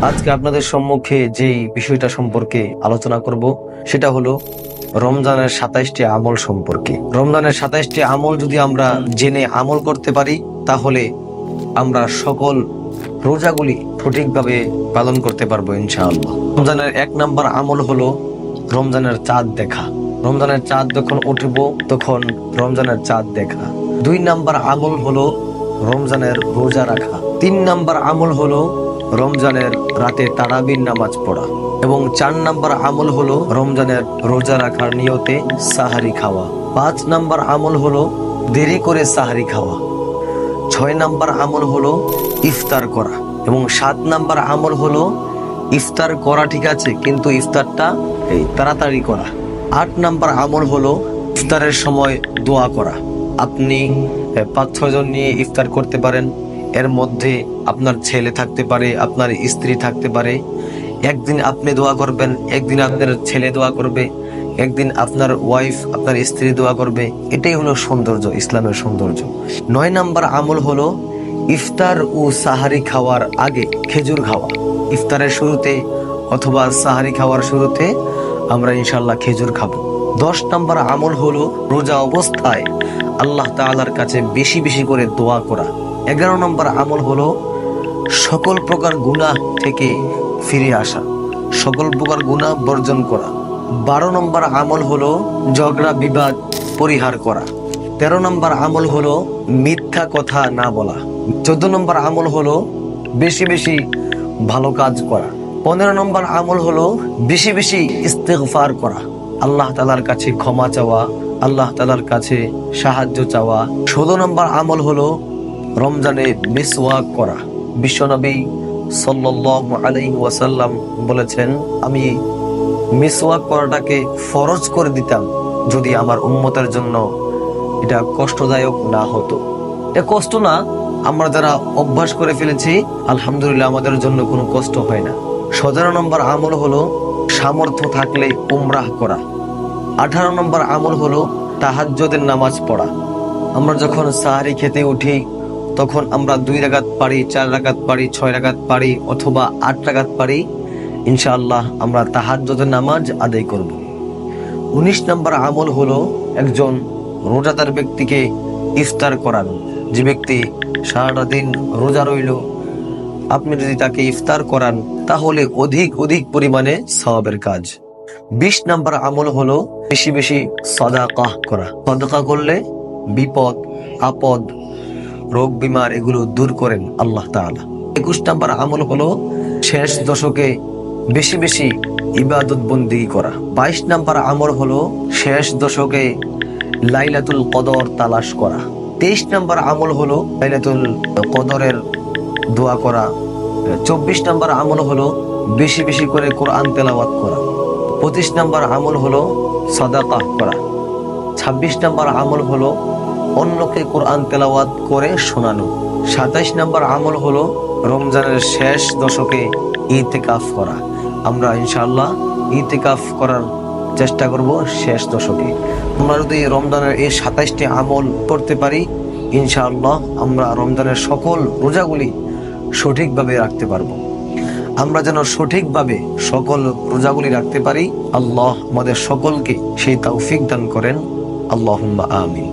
আজকে আপনাদের সম্মুখে যে বিষয়টা সম্পর্কে আলোচনা করব সেটা হলো রমজানের 27টি আমল সম্পর্কে। রমজানের 27টি আমল যদি আমরা জেনে আমল করতে পারি তাহলে আমরা সকল রোজাগুলি সঠিকভাবে পালন করতে পারবো ইনশাআল্লাহ। রমজানের 1 নম্বর আমল হলো রমজানের চাঁদ দেখা। রমজানের চাঁদ যখন উঠব তখন রমজানের চাঁদ দেখা। 2 নম্বর আমল হলো রমজানের রোজা রাখা। 3 নম্বর আমল হলো রমজানের রাতে তারাবির নামাজ পড়া এবং 4 নম্বর আমল হলো রমজানের রোজা রাখার নিয়তে সাহারি খাওয়া। 5 নম্বর আমল হলো দেরি করে সাহারি খাওয়া। 6 নম্বর আমল হলো ইফতার করা এবং 7 নম্বর আমল হলো ইফতার করা ঠিক আছে, কিন্তু ইফতারটা তাড়াতাড়ি করা। 8 নম্বর আমল হলো ইফতারের সময় দোয়া করা। আপনি 5-6 জন নিয়ে ইফতার করতে পারেন। এর মধ্যে আপনার ছেলে থাকতে পারে, আপনার স্ত্রী থাকতে পারে। একদিন আপনি দোয়া করবেন, একদিন আপনার ছেলে দোয়া করবে, একদিন আপনার ওয়াইফ আপনার স্ত্রী দোয়া করবে। এটাই হলো সৌন্দর্য, ইসলামের সৌন্দর্য। 9 নম্বর আমল হলো ইফতার ও সাহারি খাওয়ার আগে খেজুর খাওয়া। ইফতারের শুরুতে অথবা সাহারি খাওয়ার শুরুতে আমরা ইনশাআল্লাহ খেজুর খাবো। 10 নম্বর আমল হলো রোজা অবস্থায় আল্লাহ তাআলার কাছে বেশি বেশি করে দোয়া করা। 11 নম্বর আমল হলো সকল প্রকার গুনাহ থেকে ফিরে আসা, সকল প্রকার গুনাহ বর্জন করা। 12 নম্বর আমল হলো ঝগড়া বিবাদ পরিহার করা। 13 নম্বর আমল হলো মিথ্যা কথা না বলা। 14 নম্বর আমল হলো বেশি বেশি ভালো কাজ করা। 15 নম্বর আমল হলো বেশি বেশি ইস্তেগফার করা, আল্লাহ তাআলার কাছে ক্ষমা চাওয়া, আল্লাহ তাআলার কাছে সাহায্য চাওয়া। 16 নম্বর আমল হলো রমজানে মিসওয়াক করা। বিশ্বনবী সাল্লাল্লাহু আলাইহি ওয়াসাল্লাম বলেছেন, আমি মিসওয়াক করাটাকে ফরজ করে দিতাম যদি আমার উম্মতের জন্য এটা কষ্টদায়ক না হতো। এটা কষ্ট না, আমরা যারা অভ্যাস করে ফেলেছি আলহামদুলিল্লাহ আমাদের জন্য কোনো কষ্ট হয় না। 17 নম্বর আমল হলো সামর্থ্য থাকলে উমরাহ করা। 18 নম্বর আমল হলো তাহাজ্জুদের নামাজ পড়া। আমরা যখন সাহারি খেতে উঠি তখন আমরা 2 রাকাত পারি, 4 রাকাত পারি, 6 রাকাত পারি অথবা 8 রাকাত পারি। ইনশাআল্লাহ আমরা তাহাজ্জুদের নামাজ আদায় করব। 19 নম্বর আমল হলো একজন রোজাদার ব্যক্তিকে ইফতার করানো। যে ব্যক্তি সারাটা দিন রোজা রইল, আপনি যদি তাকে ইফতার করান তাহলে অধিক পরিমাণে সওয়াবের কাজ। 20 নম্বর আমল হলো বেশি বেশি সাদাকা করা। সাদাকা করলে বিপদ আপদ রোগ বিমার এগুলো দূর করেন আল্লাহ তাআলা। 21 নম্বর আমল হলো শেষ দশকে বেশি বেশি ইবাদত বন্দেগী করা। 22 নম্বর আমল হলো শেষ দশকে লাইলাতুল কদর তালাশ করা। 23 নম্বর আমল হলো লাইলাতুল কদরের দোয়া করা। 24 নম্বর আমল হলো বেশি বেশি করে কোরআন তেলাওয়াত করা। 25 নম্বর আমল হলো সাদাকা করা। 26 নম্বর আমল হলো অন্যকে কোরআন তেলাওয়াত করে শোনানো। 27 নম্বর আমল হলো রমজানের শেষ দশকে ইতিকাফ করা। আমরা ইনশাআল্লাহ ইতিকাফ করার চেষ্টা করব শেষ দশকে। আমরা যদি রমজানের এই 27টি আমল করতে পারি ইনশাআল্লাহ আমরা রমজানের সকল রোজাগুলি সঠিকভাবে রাখতে পারবো। আমরা যেন সঠিকভাবে সকল রোজাগুলি রাখতে পারি, আল্লাহ আমাদের সকলকে সেই তৌফিক দান করেন। আল্লাহুম্মা আমিন।